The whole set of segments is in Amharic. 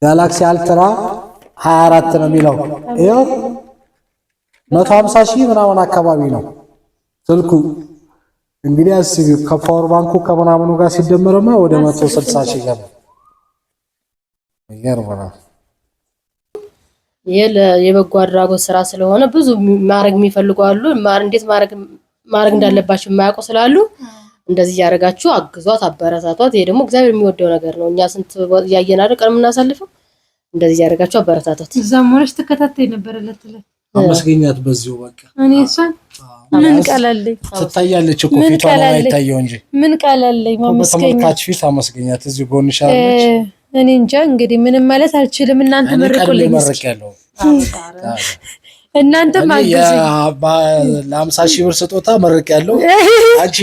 ጋላክሲ አልትራ 24 ነው የሚለው ይሄው 150 ሺህ ምናምን አካባቢ ነው ስልኩ እንግዲህ አስቢው ከፓወር ባንኩ ከምናምኑ ጋር ሲደመርማ ወደ 160 ሺህ ገባ ይገርማል የበጎ አድራጎት ስራ ስለሆነ ብዙ ማረግ የሚፈልጉ አሉ እንዴት ማረግ እንዳለባቸው የማያውቁ ስላሉ እንደዚህ ያረጋችሁ አግዟት አበረታቷት ይሄ ደግሞ እግዚአብሔር የሚወደው ነገር ነው እኛ ስንት ያየና አይደል ምናሳልፈው እንደዚህ ያረጋችሁ አበረታቷት ዘመኖች ተከታታይ ነበር ለተለ አመስገኛት በዚሁ በቃ እኔ እሷን ምን ቀለልኝ ትታያለች እኮ ፊቷ ላይ አይታየው እንጂ ምን ቀለልኝ ማመስገኛ ተመልካች ፊት አመስገኛት እዚህ ጎንሽ አለች እኔ እንጃ እንግዲህ ምንም ማለት አልችልም እናንተ መርቁልኝ እናንተ ማግዙ ለ50 ሺህ ብር ስጦታ መርቅ ያለው አንቺ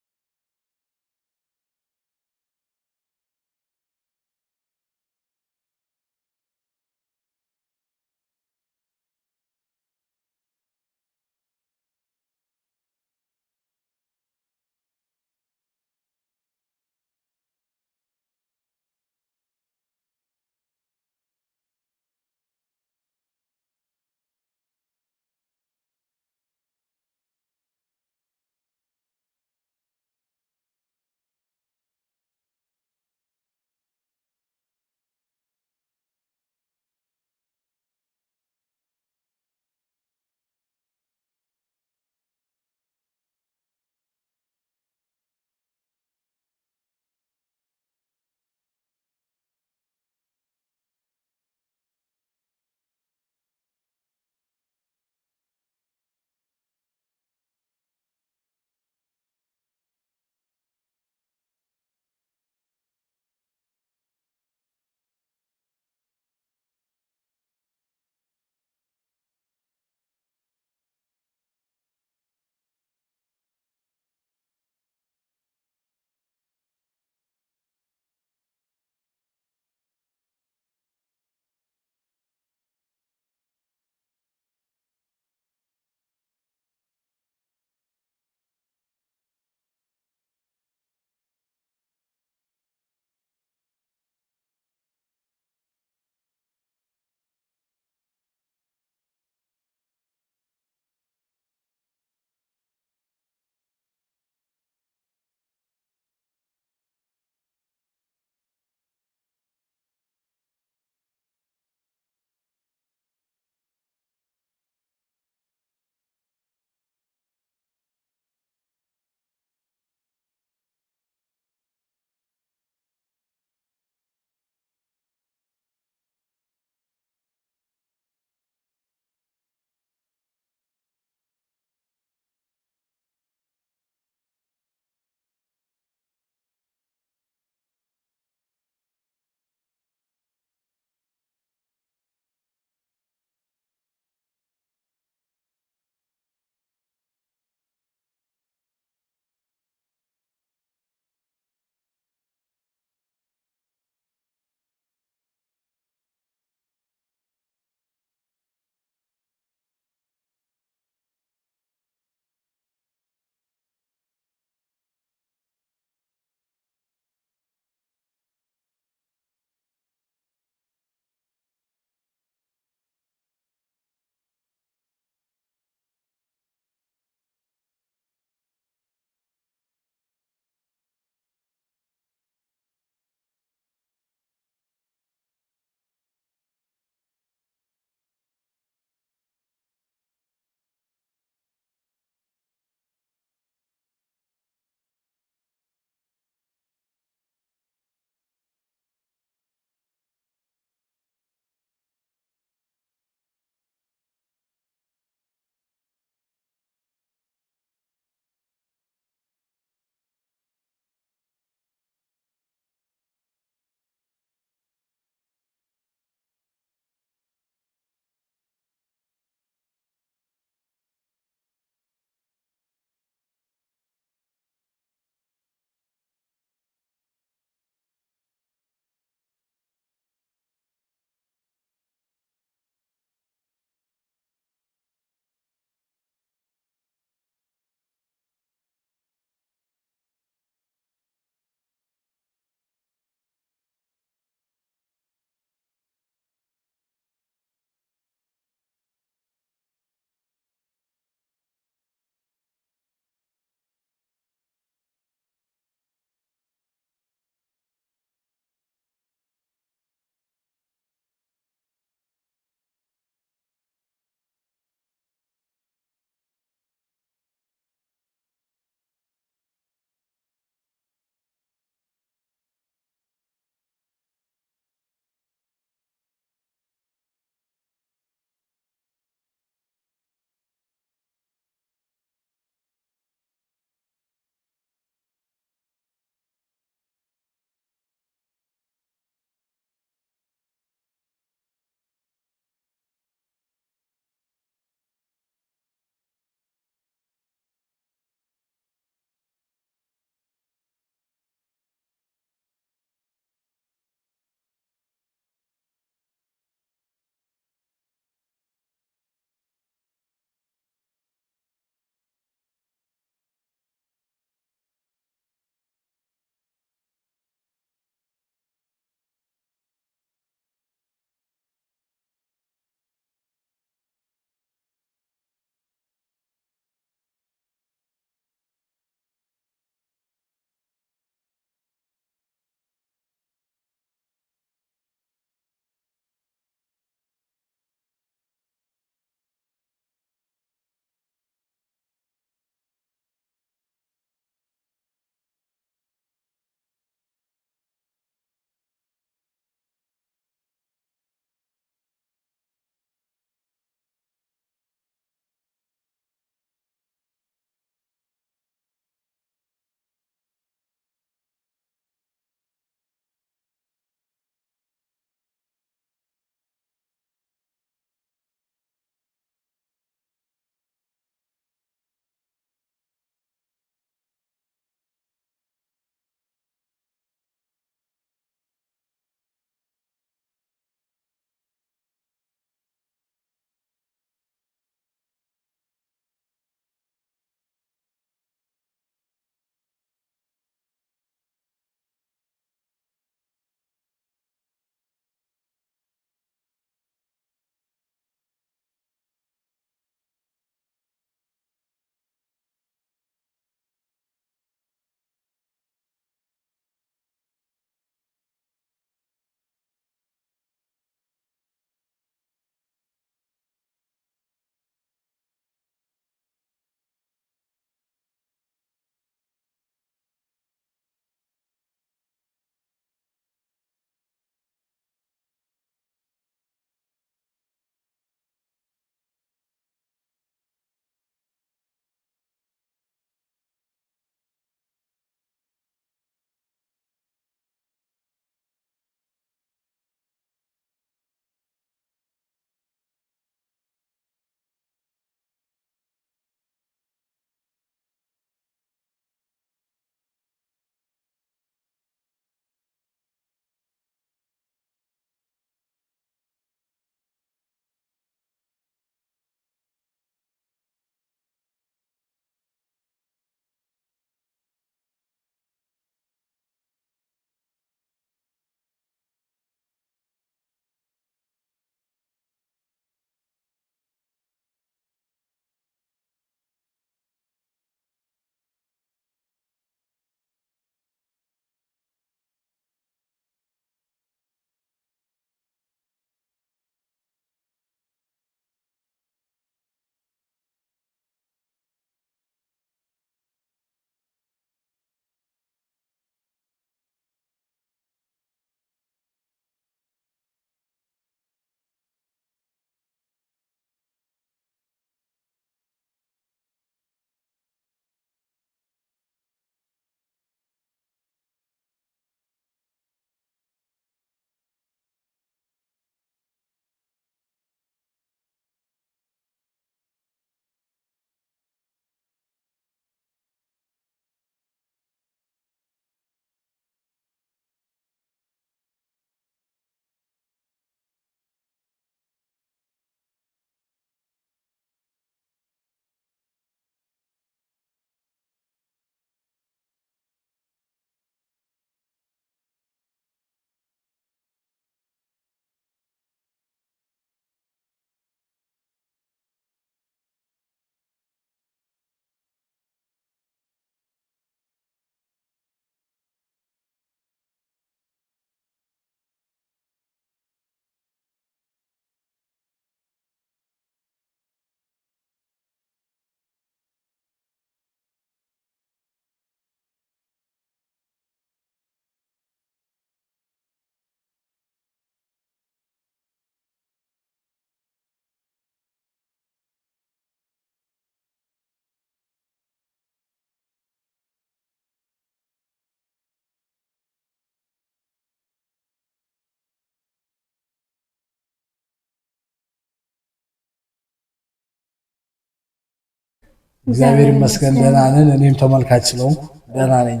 እግዚአብሔር ይመስገን ደህና ነን። እኔም ተመልካች ስለሆንኩ ደህና ነኝ።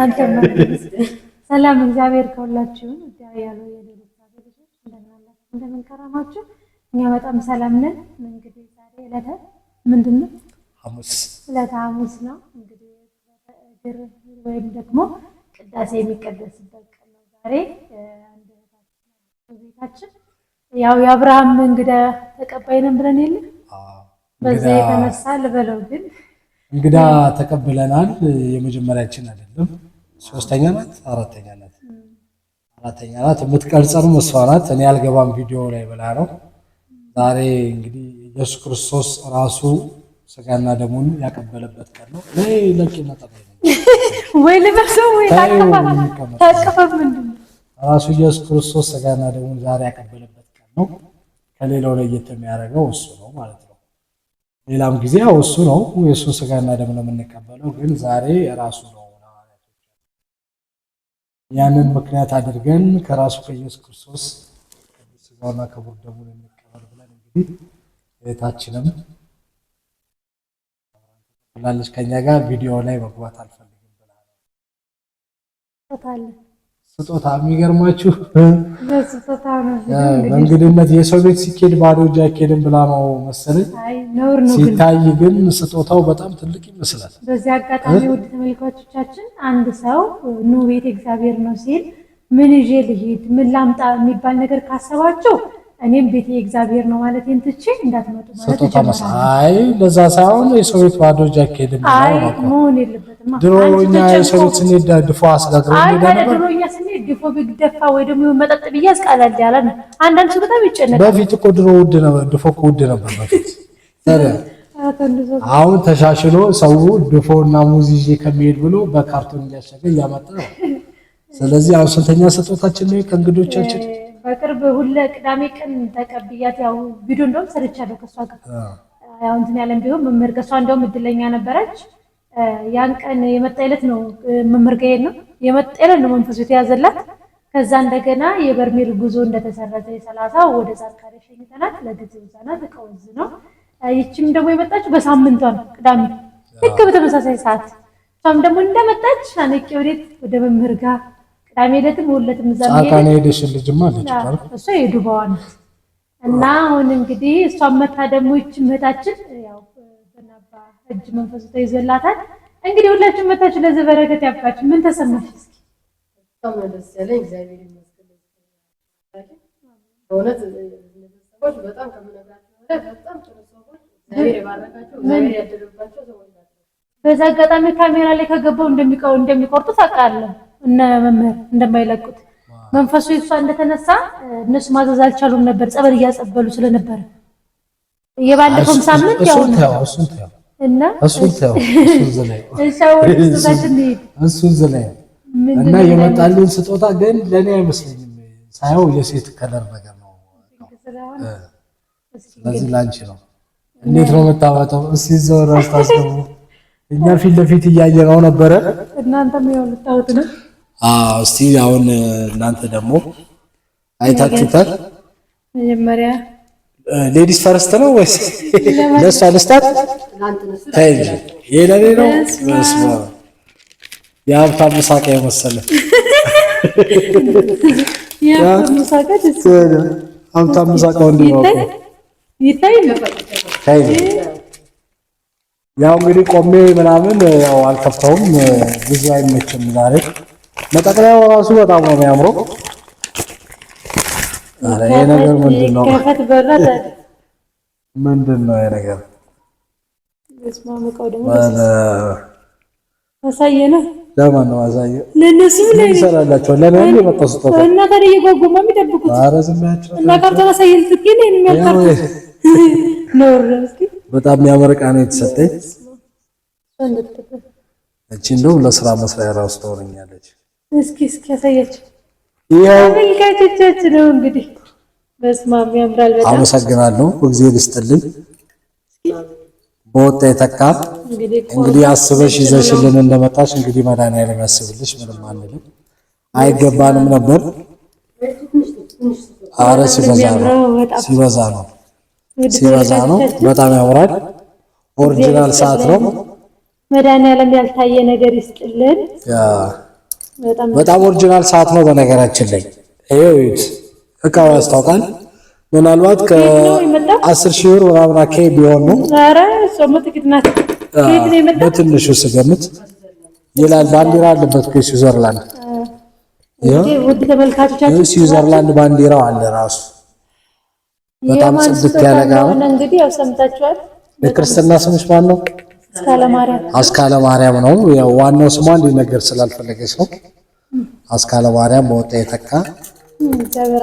አንተም ሰላም እግዚአብሔር ከሁላችሁም ያለው የሌሎች ልጆች እንደምን ከረማችሁ? እኛ በጣም ሰላም ነን። እንግዲህ ዛሬ ዕለተ ምንድነው? ዕለተ ሐሙስ ነው። እንግዲህ እግር ወይም ደግሞ ቅዳሴ የሚቀደስበት ቀን ነው ዛሬ። አንድ ቤታችን ያው የአብርሃም እንግዳ ተቀባይ ነን ብለን የለ በዛ የተነሳ ልበለው ግን እንግዳ ተቀብለናል። የመጀመሪያችን አይደለም። ሶስተኛ ናት፣ አራተኛ ናት። የምትቀርጸን እሷ ናት። እኔ አልገባም ቪዲዮ ላይ ብላ ነው። ዛሬ እንግዲህ ኢየሱስ ክርስቶስ ራሱ ስጋና ደሙን ያቀበለበት ቀን ነው። ለቂ መጣጣ ወይ ለበሰው ወይ ታቀፈም ምንድነው? ራሱ ኢየሱስ ክርስቶስ ስጋና ደሙን ዛሬ ያቀበለበት ቀን ነው። ከሌላው ለየት የሚያደርገው እሱ ነው ማለት ነው። ሌላም ጊዜ ያው እሱ ነው የእሱን ስጋና ደም ነው የምንቀበለው፣ ግን ዛሬ ራሱ ነው። ያንን ምክንያት አድርገን ከራሱ ከኢየሱስ ክርስቶስ ስጋውና ክቡር ደሙን እንቀበል ብለን እንግዲህ እህታችንም ብላለች ከኛ ጋር ቪዲዮ ላይ መግባት አልፈልግም ብላ ነው። ስጦታ የሚገርማችሁ በእንግድነት የሰው ቤት ሲኬድ ባዶ እጅ አይኬድም ብላ ነው መሰለኝ። ሲታይ ግን ስጦታው በጣም ትልቅ ይመስላል። በዚህ አጋጣሚ ውድ ተመልካቾቻችን አንድ ሰው ኑ ቤት እግዚአብሔር ነው ሲል ምን ይዤ ልሂድ ምን ላምጣ የሚባል ነገር ካሰባችሁ እኔም ቤቴ እግዚአብሔር ነው ማለት እንትቼ እንዳትመጡ ማለት ይችላል። አይ ለዛ ሳይሆን የሰው ቤት ባዶ እጅ አይኬድም ብላ ነው። መሆን የለበትም። ድሮኛ የሰው ቤት ስንሄድ ድፎ አስጋግረን ነበር። ድሮኛ ስንሄድ ድፎ ቢደፋ ወይ ደግሞ መጠጥ ብያዝ ቃላል ያለ ነው። አንዳንድ ሰው በጣም ይጨነቃል። በፊት እኮ ድሮ ውድ ነበር፣ ድፎ እኮ ውድ ነበር በፊት። አሁን ተሻሽሎ ሰው ድፎና ሙዝ ይዤ ከሚሄድ ብሎ በካርቶን እያሸገ እያመጣ ነው። ስለዚህ አሁን ስንተኛ ስጦታችን ነው ከእንግዶቻችን? በቅርብ ሁሌ ቅዳሜ ቀን ተቀብያት ያው ቪዲዮ እንደውም ሰርቻለሁ ከሷ ጋር ያው እንትን ያለን ቢሆን መምህር ከሷ እንደውም እድለኛ ነበረች። ያን ቀን የመጣይለት ነው መምህር ጋር ነው የመጣይለት ነው መንፈሱ የተያዘላት። ከዛ እንደገና የበርሜል ጉዞ እንደተሰረዘ የ30 ወደ ዛካሪ ሸኝተናት ለጊዜው ዛናት ተቀውዝ ነው። ይቺም ደግሞ የመጣችው በሳምንቷ ነው ቅዳሜ ልክ በተመሳሳይ ሰዓት። እሷም ደግሞ እንደመጣች አነቄ ወደ መምህር ጋር ቅዳሜ ዕለትም ሁለትም ዘመን ጻቃና ሄደሽ ልጅማ ልጅ አይደል እሷ የዱባዋ ናት። እና አሁን እንግዲህ እሷም መታ ደግሞ ይቺ እህታችን ያው በናባ እጅ መንፈሱ ተይዞላታል። እንግዲህ ሁላችሁም መታችሁ ለዚህ በረከት ያብቃችሁ። ምን ተሰማሽ እስኪ? በጣም ደስ ያለኝ እግዚአብሔር ይመስገን። በእውነት ሰዎች በጣም ከምነግራችሁ በጣም ጥሩ ሰዎች እግዚአብሔር ይባርካቸው፣ እግዚአብሔር ያደረባቸው ሰዎች ናቸው። በዛ አጋጣሚ ካሜራ ላይ ከገባው እንደሚቆርጡ ታውቃለህ። እነ መምህር እንደማይለቁት መንፈሱ ይሷ እንደተነሳ እነሱ ማዘዝ አልቻሉም ነበር፣ ጸበል እያጸበሉ ስለነበረ የባለፈውም ሳምንት ያው እና እሱን ዘላይ እና የመጣልን ስጦታ ግን ለኔ አይመስለኝም። ሳይው የሴት ከለር ነገር ነው። ስለዚህ ላንቺ ነው። እንዴት ነው የምታወጣው? እስኪ ዘወር አስታስቡ። እኛ ፊት ለፊት እያየነው ነበረ። እናንተም ይኸው ልታወጡ ነው። እስቲ አሁን እናንተ ደግሞ አይታችሁታል። መጀመሪያ ሌዲስ ፈርስት ነው ወይስ ለሷ ልስታት? ታይ የለኔ ነው መስማ የሀብታም ሳቃ የመሰለ ሀብታም ሳቃው እንዲኖር ይታይ ታይ ያው እንግዲህ ቆሜ ምናምን ያው አልከፍተውም ብዙ አይመችም ዛሬ። መጠቅለያው ራሱ በጣም ነው የሚያምረው። አረ ይሄ ነገር ምንድነው? ከፈት በላት ምንድነው ይሄ ነገር? እስማመቀው ደግሞ አሳየነ ለማን ነው አሳየው? ለነሱ ላይ ይሰራላችሁ ለማን ነው የመጣው? እና ታዲያ እየጓጉማ የሚጠብቁት አረ ዝም ብላችሁ እና ካርቶን አሳየን ትከኔ የሚያልቀው ኖር እስኪ በጣም የሚያምር ዕቃ ነው የተሰጠኝ። እቺ እንደው ለስራ መስሪያ ራሱ ትሆነኛለች። እስኪ ያሳያችሁ። ይሄው አመልካቾቻችን ነው እንግዲህ በስማም ያምራል በጣም አመሰግናለሁ። እግዚአብሔር ይስጥልኝ። በወጣ የተካ እንግዲህ አስበሽ ይዘሽልን እንደመጣሽ እንግዲህ መድኃኒዓለም ያስብልሽ። ምንም አንልም፣ አይገባንም ነበር። አረ ሲበዛ ነው በጣም ያምራል። ኦሪጂናል ሰዓት ነው። መድኃኒዓለም ያልታየ ነገር ይስጥልን። በጣም ኦሪጂናል ሰዓት ነው። በነገራችን ላይ እዩት፣ እቃው ያስታውቃል። ምናልባት ከ10 ሺህ ብር ምናምን አካባቢ ቢሆን ነው። ኧረ ጾም ጥቂት ናት። ከየት ነው የመጣው? በትንሹ ስገምት ይላል ባንዲራ አለበት ከስዊዘርላንድ። ውድ ተመልካቾቻችን ስዊዘርላንድ ባንዲራው አለ ራሱ። በጣም ጽድት ያለ ጋር ነው። እንግዲህ ያው ሰምታችኋል። የክርስትና ስምሽ ማን ነው? አስካለ ማርያም ነው። ያው ዋናው ስሟ እንዲነገር ስላልፈለገች ነው። አስካለ ማርያም በወጣ የተካ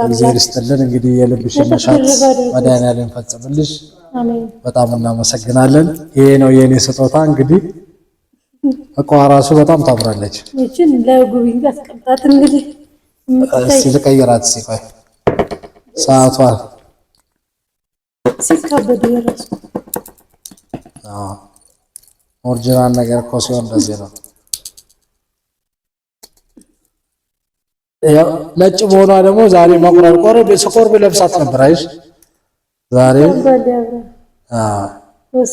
እግዚአብሔር ይስጥልን። እንግዲህ የልብሽን መሻት መድኃኒዓለም ፈጽምልሽ። በጣም እናመሰግናለን። ይሄ ነው የኔ ስጦታ። እንግዲህ እቃዋ ራሱ በጣም ታምራለች። እቺን ለጉብኝ አስቀምጣት። እንግዲህ እስኪ ልቀይራት። ሲቆይ ሰዓቷ ሲካበድ የራሱ ኦሪጂናል ነገር እኮ ሲሆን እንደዚህ ነው። ያው ነጭ መሆኗ ደግሞ ዛሬ መቆርቆር በስቆር ብለብሳት ነበር። አይሽ ዛሬ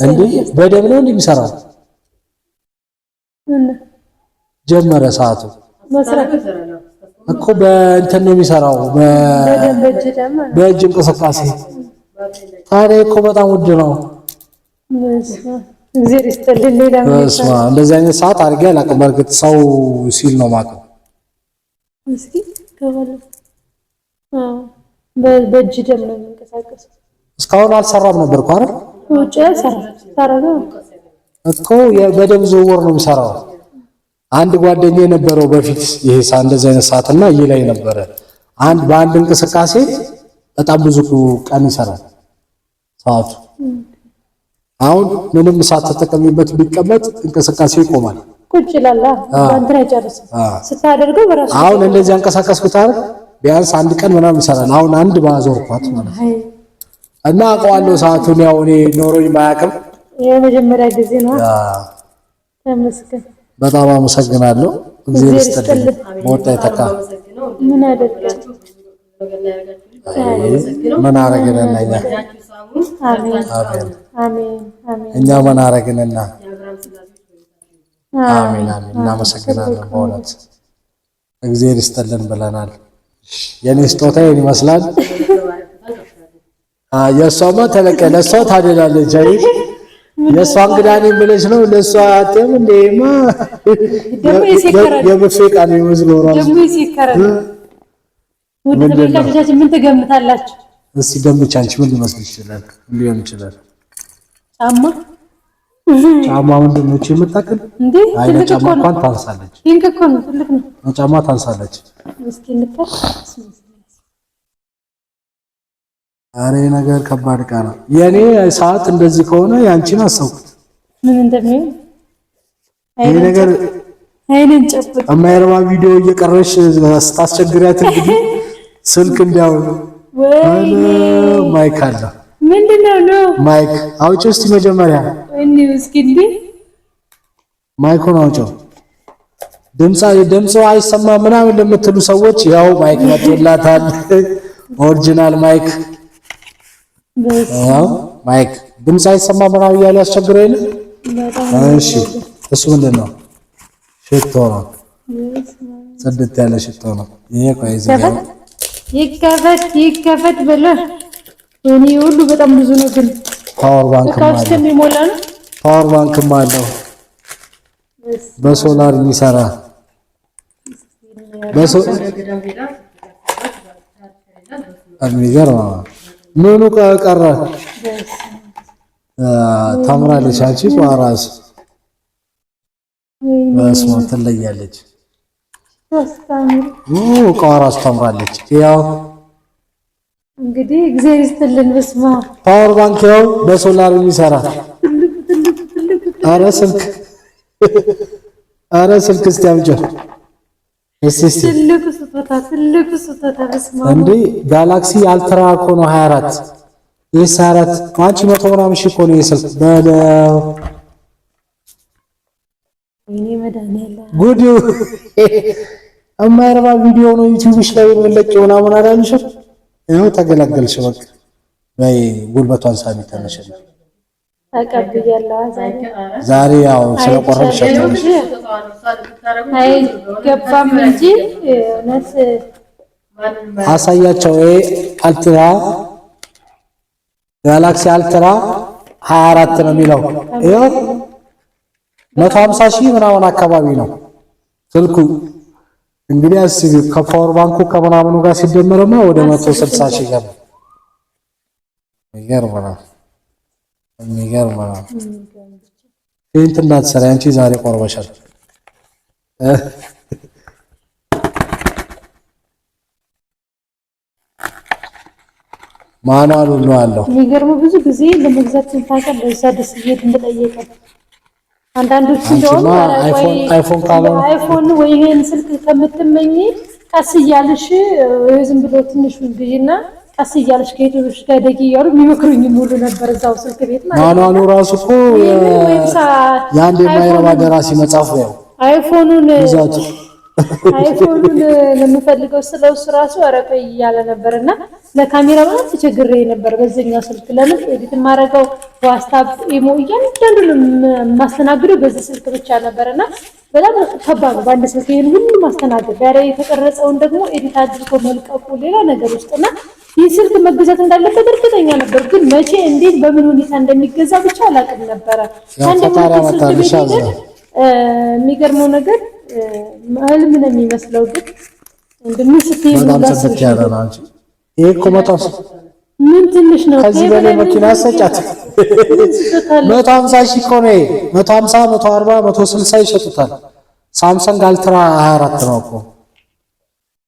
እንዴ በደም ነው እንደሚሰራው ጀመረ። ሰዓቱ እኮ በእንትን ነው የሚሰራው፣ በእጅ እንቅስቃሴ። ታዲያ እኮ በጣም ውድ ነው። እግዚአብሔር ይስጥልን። ሌላ በስማ እንደዚህ አይነት ሰዓት አድርጌ አላውቅም። በእርግጥ ሰው ሲል ነው የማውቀው። እስኪ ከበለ በእጅ ደም ነው የሚንቀሳቀሰው። እስካሁን አልሰራም ነበር እኮ አይደል? ውጭ ሰራው እኮ በደም ዝውውር ነው የሚሰራው። አንድ ጓደኛ የነበረው በፊት ይሄ እንደዚህ አይነት ሰዓትና ይህ ላይ ነበረ። በአንድ እንቅስቃሴ በጣም ብዙ ቀን ይሰራል ሰዓቱ። አሁን ምንም ሰዓት ተጠቀሚበት ቢቀመጥ እንቅስቃሴ ይቆማል። ቁጭ ይላል። አንተና ይጨርስ ስታደርገው በራሱ አሁን እንደዚህ አንቀሳቀስኩት አይደል? ቢያንስ አንድ ቀን ምናምን ይሰራል። አሁን አንድ ባዞርኳት ማለት ነው። እና አውቀዋለሁ ሰዓቱን። ያው እኔ ኖሮኝ ማያውቅም የመጀመሪያ ጊዜ ነው። ተመስገን። በጣም አመሰግናለሁ። እግዚአብሔር ይስጥልኝ። ወጣ የተካ ምን አደረገ? ምን አረግንና እኛ አሜን አሜን እኛ ምን አረግንና አሜን አሜን። እናመሰግናለን በእውነት እግዚአብሔር ይስጥልን ብለናል። የኔ ስጦታ ይሄን ይመስላል። የእሷማ ተለቀ ለእሷ ታደላለች። አይ የእሷ እንግዳ ነኝ ብለሽ ነው ለእሷ አጤም እንደማ የብፌ ቃል ይመስለው ራሱ ደግሞ ይሰከራል። ውድ ተመልካቾቻችን ምን ትገምታላችሁ? እስኪ ገምቻ። አንቺ ምን ሊመስል ይችላል? ሊሆን ይችላል ጫማ ምንድን ነው? እቺ የምታክል እንዴ? አይነ ጫማ እንኳን ታንሳለች። ይንከ እኮ ነው፣ ትልቅ ነው። ጫማ ታንሳለች። እስኪ እንከፍ። አሬ ነገር ከባድ ዕቃ ነው። የኔ ሰዓት እንደዚህ ከሆነ ያንቺን አሰብኩት ምን እንደሚሆን። ይሄ ነገር አይነን ጨብጥ የማይረባ ቪዲዮ እየቀረሽ ስታስቸግሪያት እንግዲህ ስልክ እንዲያው ወይ ማይክ አለ። ምንድነው ነው ማይክ አውጪው እስቲ መጀመሪያ እኔ እስኪ እንዴ ማይኩን አውጪው። ድምጽ አይሰማ ምናምን ለምትሉ ሰዎች ያው ማይክ መጥቶላታል። ኦሪጂናል ማይክ ያው ማይክ ድምጽ አይሰማ ምናምን እያለ ያስቸግረኝ። እሺ እሱ ምንድነው? ሽቶ ነው። ጽድት ያለ ሽቶ ነው። ይሄ ቆይ ዝጋው። ይከፈት በለ እኔ ሁሉ በጣም ብዙ ነው። ግን ፓወር ባንክ ነው። ፓወር ባንክም አለው በሶላር የሚሰራ የሚገርም ምኑ ቀረ። ታምራለች። አንቺ ጧራስ በስመ አብ ትለያለች። ቋራስ ታምራለች። ያው እንግዲህ እግዚአብሔር ይስጥልን። በስመ አብ ፓወር ባንክ ያው በሶላር የሚሰራ ኧረ ስልክ እስቲ አምጪው እስቲ ትልቅ ስጦታ በስመ አብ እንዴ! ጋላክሲ አልትራ እኮ ነው 24 ኤስ 24 አንቺ 100 ምናምን ሺህ እኮ ነው የስልክ በለው። እኔ መድኃኒዓለም ጉድ የማይረባ ቪዲዮ ነው ዩቲዩብሽ ላይ የሚለቀው ምናምን አላልሽም? ያው ተገላገልሽ። በቃ በይ ጉልበቷን ሳሚ ተነሽና ተቀብያለሁ። ዛሬ ያው ስለቆረብሽ አይገባም እንጂ እውነት አሳያቸው። አልትራ ጋላክሲ አልትራ 24 ነው የሚለው። ይኸው 150 ሺህ ምናምን አካባቢ ነው ስልኩ። እንግዲህ አስቢ ከፓወር ባንኩ ከምናምኑ ጋር ሲደመርማ ወደ 160 ሺህ ገባ። የሚገርም ነው። ፌንት እንዳትሰሪ አንቺ ዛሬ ቆርበሻል። ማኑዋሉ ነው አለው። የሚገርመው ብዙ ጊዜ ለመግዛት ስንታቀል በዛ ደስ ይሄድ እንደጠየቀ አንዳንዶቹ እንደውም አይፎን ካለው አይፎን ወይ ይሄን ስልክ ከምትመኝ ቀስ እያልሽ ዝም ብሎ ትንሽ ግዢና ቀስ እያልሽ ከሄዶሽ ጋር ደቂ እያሉ የሚመክሩኝ ሙሉ ነበር እዛው ስልክ ቤት ማለት ነው። ማኑዋሉ ራሱ እኮ የአንድ የማይረባ ደራሲ መጽሐፍ ነው። አይፎኑን ለምፈልገው ስለውስ ራሱ አረቀ እያለ ነበርና ለካሜራ ማለት ተቸግሬ ነበር በዚህኛው ስልክ። ለምን ኤዲት ማረጋው ዋትስአፕ ኢሞ እያንዳንዱን ማስተናግደው በዚህ ስልክ ብቻ ነበርና በጣም ከባድ ነው በአንድ ስልክ ይሄን ሁሉ ማስተናገድ። ዛሬ የተቀረጸውን ደግሞ ኤዲት አድርጎ መልቀቁ ሌላ ነገር ውስጥና ይህ ስልክ መገዛት እንዳለበት እርግጠኛ ነበር፣ ግን መቼ እንዴት በምን ሁኔታ እንደሚገዛ ብቻ አላውቅም ነበር። አንድ የሚገርመው ነገር ህልም ነው የሚመስለው፣ ግን እንደምትይ ይሄ እኮ ምን ትንሽ ነው። ከዚህ በላይ መኪና ሰጫት 150 ሺህ እኮ ነው። 150 140 160 ይሸጡታል። ሳምሰንግ አልትራ 24 ነው እኮ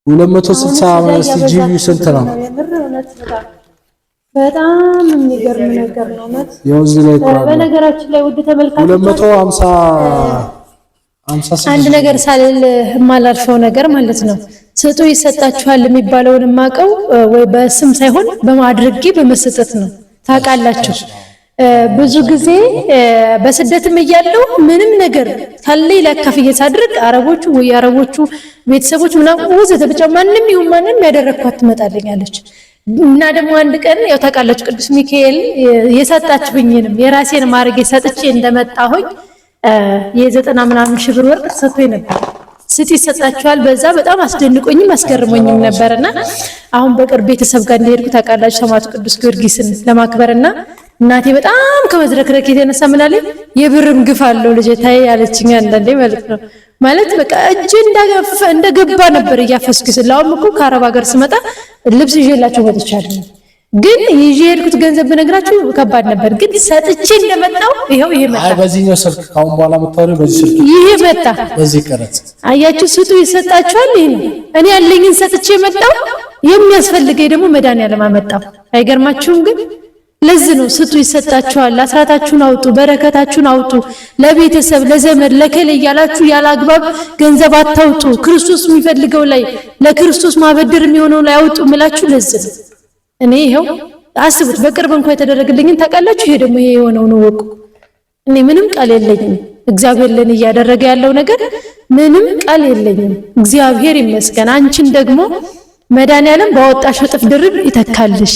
260 ጂቢ ስንት ነው? በጣም የሚገርም ነገር ነው ማለት የውዝ ላይ በነገራችን ላይ ውድ ተመልካቾች 250 አንድ ነገር ሳልል የማላልፈው ነገር ማለት ነው። ስጡ ይሰጣችኋል የሚባለውን ማቀው ወይ በስም ሳይሆን በማድረግ በመስጠት ነው። ታውቃላችሁ ብዙ ጊዜ በስደትም እያለው ምንም ነገር ካለይ ለካፍዬ ሳድርግ አረቦቹ ወይ አረቦቹ ቤተሰቦች ምናምን ወዘተ ብቻ ማንንም ይሁን ማንንም ያደረኳት ትመጣልኛለች። እና ደግሞ አንድ ቀን ያው ታውቃላችሁ ቅዱስ ሚካኤል የሰጣችሁኝንም የራሴን ማርጌ ሰጥቼ እንደመጣሁኝ የ90 ምናምን ሺህ ብር ወርቅ ሰጥቶኝ ነበር። ስቲ ይሰጣችኋል በዛ በጣም አስደንቆኝም አስገርሞኝም ነበርና አሁን በቅርብ ቤተሰብ ጋር እንደሄድኩ ታውቃላችሁ ሰማዕቱ ቅዱስ ጊዮርጊስን ለማክበርና እናቴ በጣም ከመዝረክረክ የተነሳ ምን አለኝ የብርም ግፍ አለው ልጄ ታይ ያለችኝ አንዳንዴ ማለት ነው። ማለት በቃ እጄ እንደገባ ነበር እያፈስኩ ስላውም እኮ ከአረብ ሀገር ስመጣ ልብስ ይዤላችሁ ወጥቻለሁ። ግን ይዤ የሄድኩት ገንዘብ በነግራችሁ ከባድ ነበር። ግን ሰጥቼ እንደመጣው ይሄው ይሄ መጣ። አይ በዚህኛው ስልክ ካሁን በኋላ መጣው በዚህ ስልክ ይሄ መጣ። በዚህ ቀረጽ አያችሁ ስጡ ይሰጣችኋል። ይሄ እኔ ያለኝን ሰጥቼ መጣው። የሚያስፈልገኝ ደግሞ መድኃኒዓለም አመጣው። አይገርማችሁም? ግን ለዚህ ነው ስጡ ይሰጣችኋል፣ አስራታችሁን አውጡ፣ በረከታችሁን አውጡ፣ ለቤተሰብ ለዘመድ ለከለ እያላችሁ ያላግባብ ገንዘብ አታውጡ። ክርስቶስ የሚፈልገው ላይ ለክርስቶስ ማበደር የሚሆነው ላይ አውጡ ምላችሁ ለዚህ ነው። እኔ ይሄው አስቡት በቅርብ እንኳን የተደረገልኝን ታውቃላችሁ። ይሄ ደግሞ ይሄ የሆነው ነው ወቁ። እኔ ምንም ቃል የለኝም። እግዚአብሔር ለኔ እያደረገ ያለው ነገር ምንም ቃል የለኝም። እግዚአብሔር ይመስገን። አንቺን ደግሞ መድኃኒዓለም ባወጣሽ እጥፍ ድርብ ይተካልሽ።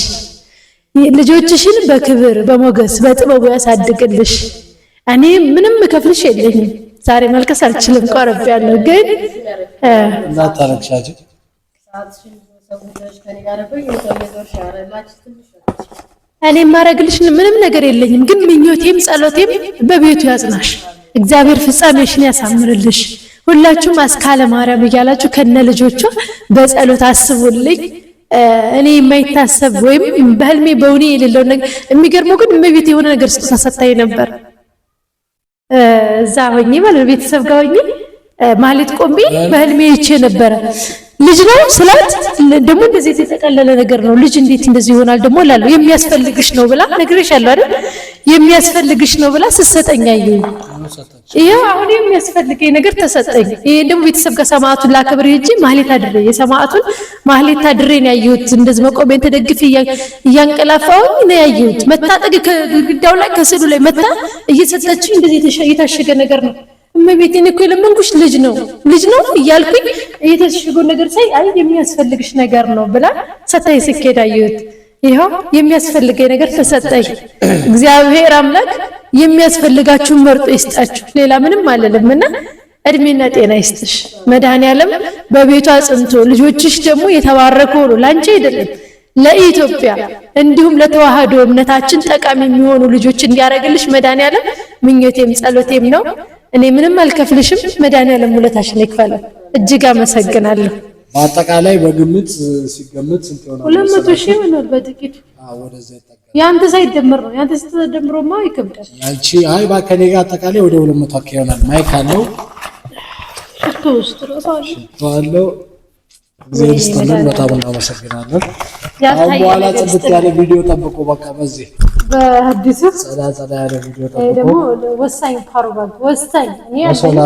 ልጆችሽን በክብር በሞገስ በጥበቡ ያሳድግልሽ። እኔ ምንም ከፍልሽ የለኝም። ዛሬ መልከስ አልችልም ቆርብ ያለው ግን እናታረክሻጂ እኔ ማረግልሽ ምንም ነገር የለኝም። ግን ምኞቴም ጸሎቴም በቤቱ ያጽናሽ። እግዚአብሔር ፍጻሜሽን ያሳምርልሽ። ሁላችሁም አስካለ ማርያም እያላችሁ ከነ ልጆቿ በጸሎት አስቡልኝ። እኔ የማይታሰብ ወይም በህልሜ በእውኔ የሌለው ነገር የሚገርመው ግን እመቤቴ የሆነ ነገር ስጦታ ሰጥታኝ ነበር። እዛ ሆኜ ማለት ቤተሰብ ጋር ሆኜ ማለት ቆሜ በህልሜ ይቼ ነበረ። ልጅ ነው ስላት ደግሞ እንደዚህ የተጠቀለለ ነገር ነው። ልጅ እንዴት እንደዚህ ይሆናል ደግሞ እላለሁ። የሚያስፈልግሽ ነው ብላ ነግሬሻለሁ አይደል? የሚያስፈልግሽ ነው ብላ ስትሰጠኝ አየሁ። ይሄው አሁን የሚያስፈልገኝ ነገር ተሰጠኝ። ይሄ ደግሞ ቤተሰብ ጋር ሰማዕቱን ላከብር ሄጄ ማህሌት አድሬ የሰማዕቱን ማህሌት አድሬ ነው ያየሁት። እንደዚህ መቆሜን ተደግፌ እያንቀላፋሁኝ ነው ያየሁት። መታጠግ ከግድግዳው ላይ ከስዕሉ ላይ መታ እየሰጠችኝ እንደዚህ የታሸገ ነገር ነው። እመቤቴን እኮ የለመንኩሽ ልጅ ነው እያልኩኝ የተሸገው ነገር ሳይ አይ የሚያስፈልግሽ ነገር ነው ብላ ሰታይ ስኬድ አየሁት። ይኸው የሚያስፈልገኝ ነገር ተሰጠኝ። እግዚአብሔር አምላክ የሚያስፈልጋችሁን መርጦ ይስጣችሁ። ሌላ ምንም አልልምና እድሜና ጤና ይስጥሽ። መድኃኔዓለም በቤቷ አጽንቶ ልጆችሽ ደግሞ የተባረኩ ሆኖ ላንቺ አይደለም ለኢትዮጵያ እንዲሁም ለተዋህዶ እምነታችን ጠቃሚ የሚሆኑ ልጆች እንዲያረግልሽ መድኃኔዓለም ምኞቴም ጸሎቴም ነው። እኔ ምንም አልከፍልሽም። መድኃኔዓለም ውለታሽን ይክፈላል። እጅግ አመሰግናለሁ። በአጠቃላይ በግምት ሲገምት ስንት ይሆናል? 200 ሺህ ይሆናል በጥቂቱ። ወደዛ ይጠጋል። ያንተ ሳይደመር ነው። ያንተ ስትደምሮማ ይከብዳል። ያንቺ አይ ባከኔ ጋር አጠቃላይ ወደ 200 አካባቢ ይሆናል። ማይክ አለው ሽቶ ውስጥ ነው እግዚአብሔር በጣም እናመሰግናለን። አሁን በኋላ ጽድት ያለ ቪዲዮ ጠብቁ። በቃ በዚህ በአዲሱ ጸዳ ያለ ቪዲዮ ጠብቁ። ደግሞ ወሳኝ ፓወር ወሳኝ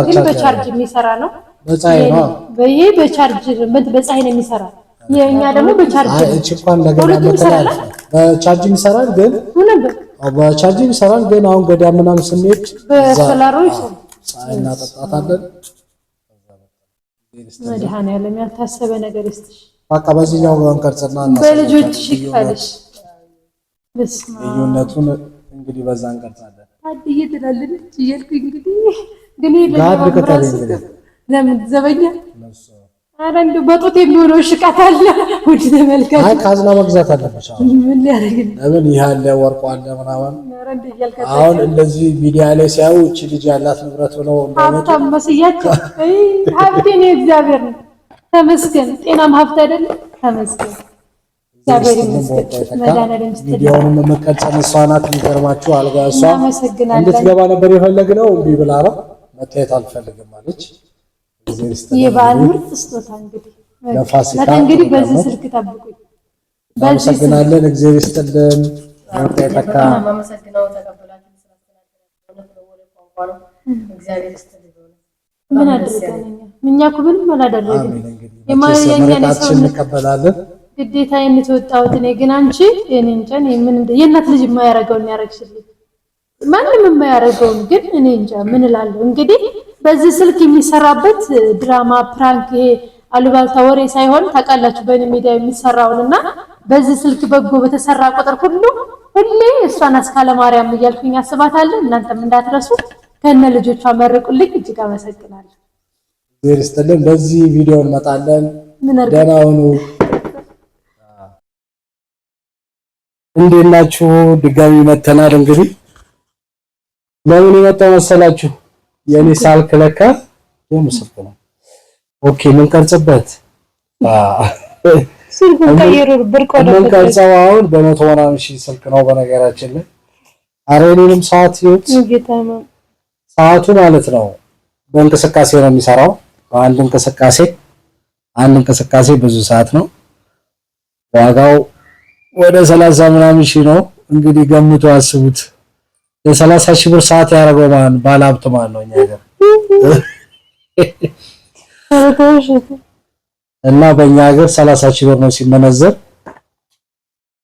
ግን በቻርጅ የሚሰራ ነው። በፀሐይ ነው። በይሄ በቻርጅ በፀሐይ ነው የሚሰራ። የኛ ደግሞ በቻርጅ እቺ እንኳን ለገና መተላል በቻርጅ ይሰራል። ግን በቻርጅ ይሰራል። ግን አሁን ገዳም ምናምን ስንሄድ በሶላሩ ይሰራል። ፀሐይ እናጠጣታለን። መድኃኔዓለም ያልታሰበ ነገር ይስጥሽ። በቃ በዚህኛው እንቀርጽና በልጆችሽ ይክፈልሽ። ልዩነቱን እንግዲህ በዛ እንቀርጻለን። አድዬ ትላለች እያልኩኝ እንግዲህ ግን ለምን ዘበኛ ኧረ እንደው በጡት የሚሆነው ሽቃት አለ። ውድ ተመልካች አይ ካዝና መግዛት አለብሽ። ምን ሊያደርግ ለምን ይሄ አለ ወርቁ አለ ምናምን። አሁን እንደዚህ ሚዲያ ላይ ሲያዩ እቺ ልጅ ያላት ንብረት ነው ሀብታም መስያቸው። ሀብቴ ነው እግዚአብሔር ነው ተመስገን። ጤናም ሀብት አይደለም ተመስገን እግዚአብሔር ይመስገን። መድኃኒዓለም ሚዲያውንም መቀልጸን እሷ ናት። የሚገርማችሁ አልጋ እሷ እንድትገባ ነበር የፈለግነው እምቢ ብላ ነው መታየት አልፈልግም አለች። የበዓል ምርጥ ስጦታ እንግዲህ በዚህ ስልክ ጠብቁኝ። እናመሰግናለን። እግዚአብሔር ይስጥልን። ተካ ምን አድርገን እኛ እኮ ምንም አላደረግንም። የማያኛችን እንቀበላለን። ግዴታዬን የተወጣሁት እኔ ግን አንቺ እኔ እንጃ ምን የእናት ልጅ የማያረገውን ያረግሽልኝ ማንም የማያረገውን ግን እኔ እንጃ ምን እላለሁ እንግዲህ በዚህ ስልክ የሚሰራበት ድራማ ፕራንክ ይሄ አሉባልታ ወሬ ሳይሆን ታውቃላችሁ በእኔ ሚዲያ የሚሰራውንና በዚህ ስልክ በጎ በተሰራ ቁጥር ሁሌ እሷን አስካለ ማርያም እያልኩኝ አስባታለሁ። እናንተም እንዳትረሱ ከነ ልጆቿ መርቁልኝ። እጅግ አመሰግናለሁ። እግዚአብሔር ይስጥልን። በዚህ ቪዲዮ እንመጣለን። ደህና ሁኑ። እንዴት ናችሁ? ድጋሚ መተናል። እንግዲህ ለምን የመጣው መሰላችሁ? የኔ ሳልክ ለካ የምስልክ ነው። ኦኬ ምን ቀርጽበት ስልኩን ቀይሩ ብርቆ ነው። ምን ቀርጸው አሁን በመቶ ምናምን ሺህ ስልክ ነው በነገራችን ላይ። ኧረ እኔንም ሰዓት ይሁት ሰዓቱ ማለት ነው በእንቅስቃሴ ነው የሚሰራው። በአንድ እንቅስቃሴ ብዙ ሰዓት ነው። ዋጋው ወደ 30 ምናምን ሺህ ነው። እንግዲህ ገምቱ አስቡት። የ30 ሺህ ብር ሰዓት ያደረገው ማን ባለሀብት ማን ነው? እኛ ሀገር እና በእኛ ሀገር 30 ሺህ ብር ነው ሲመነዘር።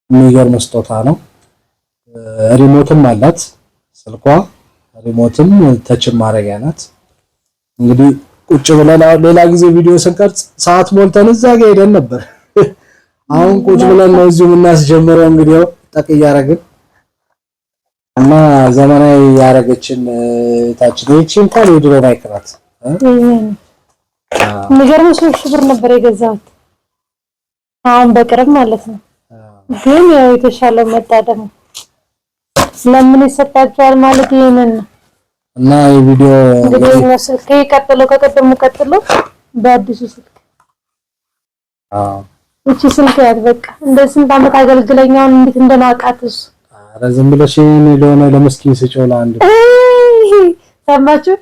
የሚገርም ስጦታ ነው። ሪሞትም አላት ስልኳ። ሪሞትም ተችም ማድረጊያ ናት። እንግዲህ ቁጭ ብለን ሌላ ጊዜ ቪዲዮ ስንቀርጽ ሰዓት ሞልተን እዛ ጋር ሄደን ነበር። አሁን ቁጭ ብለን ነው እዚሁ የምናስጀምረው። እንግዲህ ጠቅ እያደረግን እና ዘመናዊ ያረገችን ታችን እቺ እንኳን የድሮ ማይክ ናት። የሚገርመው 3 ሺህ ብር ነበር የገዛሁት አሁን በቅርብ ማለት ነው። ግን ያው የተሻለው መጣ ደግሞ ስለምን ይሰጣቸዋል ማለት ይሄንን እና የቪዲዮ እንግዲህ ስልክ ቀጥሎ ቀጥሎ በአዲሱ ስልክ እቺ ስልክ ያት በቃ እንደ ስንት ዓመት አገልግለኛውን እንዴት እንደናቃትስ ረዘም ብለሽ ለሆነ ለመስኪን ስጮላ አንድ ሰማችሁ።